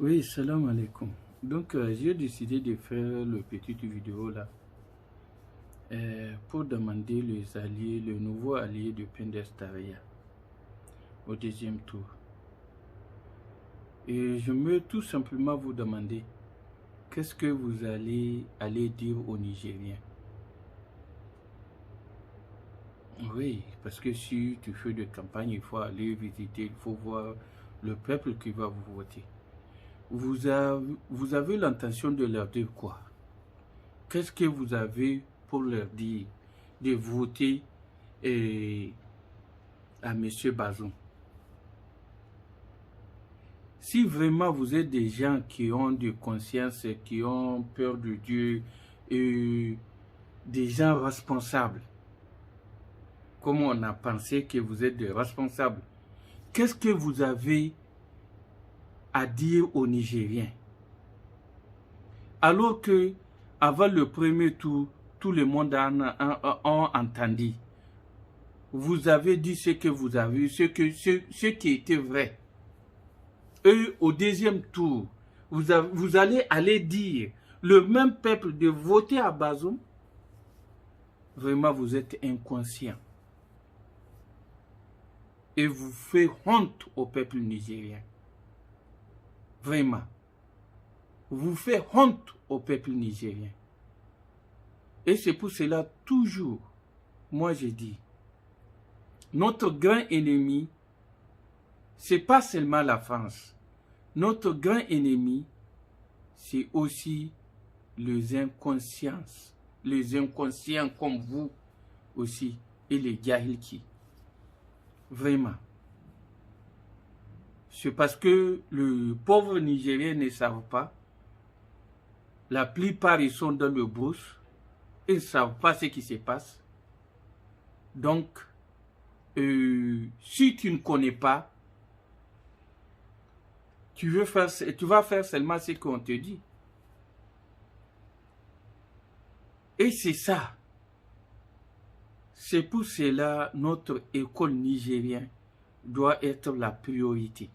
Oui, salam alaikum. Donc, j'ai décidé de faire le petit vidéo là pour demander les alliés, le nouveau allié de Pendestaria au deuxième tour. Et je veux tout simplement vous demander qu'est-ce que vous allez dire aux Nigériens. Oui, parce que si tu fais de campagne, il faut aller visiter, il faut voir le peuple qui va vous voter. Vous avez l'intention de leur dire quoi? Qu'est-ce que vous avez pour leur dire de voter à M. Bazoum? Si vraiment vous êtes des gens qui ont de conscience, qui ont peur de Dieu, et des gens responsables, comme on a pensé que vous êtes des responsables, qu'est-ce que vous avez à dire aux Nigériens? Alors que, avant le premier tour, tout le monde a entendu. Vous avez dit ce que vous avez, ce qui était vrai. Et au deuxième tour, vous allez aller dire le même peuple de voter à Bazoum. Vraiment, vous êtes inconscient. Et vous faites honte au peuple nigérien. Vraiment. Vous faites honte au peuple nigérien. Et c'est pour cela, toujours, moi je dis, notre grand ennemi, ce n'est pas seulement la France. Notre grand ennemi, c'est aussi les inconscients comme vous aussi, et les Gahilki. Vraiment. C'est parce que le pauvre Nigérien ne savent pas. La plupart, ils sont dans le brousse. Ils ne savent pas ce qui se passe. Donc, si tu ne connais pas, tu vas faire seulement ce qu'on te dit. Et c'est ça. C'est pour cela notre école nigérienne doit être la priorité.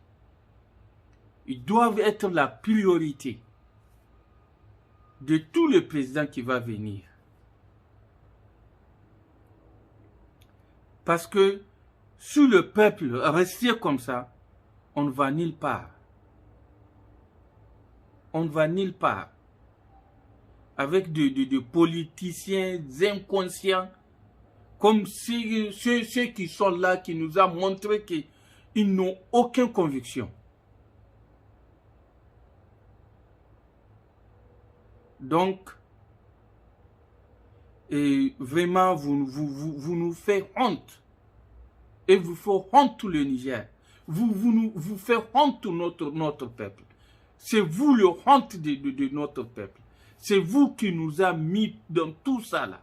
Ils doivent être la priorité de tout le président qui va venir. Parce que si le peuple reste comme ça, on ne va nulle part. On ne va nulle part. Avec des politiciens inconscients, comme ceux qui sont là, qui nous ont montré qu'ils n'ont aucune conviction. Donc, vraiment, vous nous faites honte. Et vous faites honte tout le Niger. Vous faites honte tout notre peuple. C'est vous le honte de notre peuple. C'est vous qui nous a mis dans tout ça là.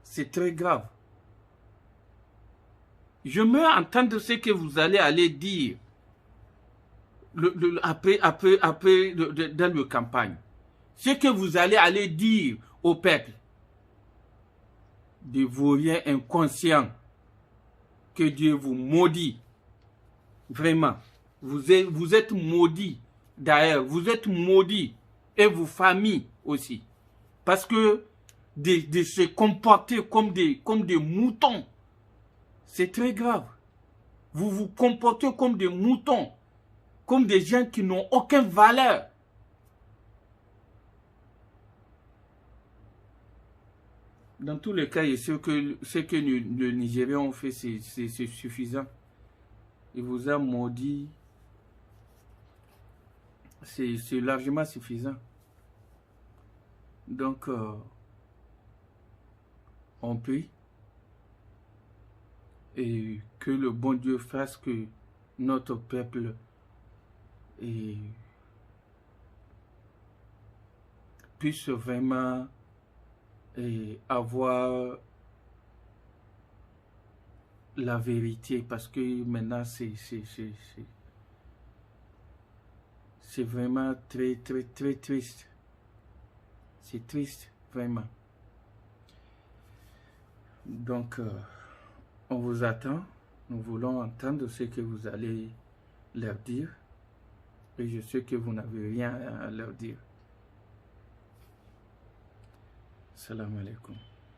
C'est très grave. Je veux entendre ce que vous allez aller dire après dans la campagne. Ce que vous allez aller dire au peuple. Des vauriens inconscients. Que Dieu vous maudit. Vraiment. Vous êtes maudits. D'ailleurs, vous êtes maudits. Et vos familles aussi. Parce que de se comporter comme des moutons, c'est très grave. Vous vous comportez comme des moutons. Comme des gens qui n'ont aucune valeur. Dans tous les cas, ce que le Nigérian ont fait, c'est suffisant. Il vous a maudit. C'est largement suffisant. Donc, on prie. Et que le bon Dieu fasse que notre peuple puisse vraiment avoir la vérité, parce que maintenant c'est vraiment très triste. C'est triste, vraiment. Donc, on vous attend. Nous voulons entendre ce que vous allez leur dire. Et je sais que vous n'avez rien à leur dire. Salam alaikum.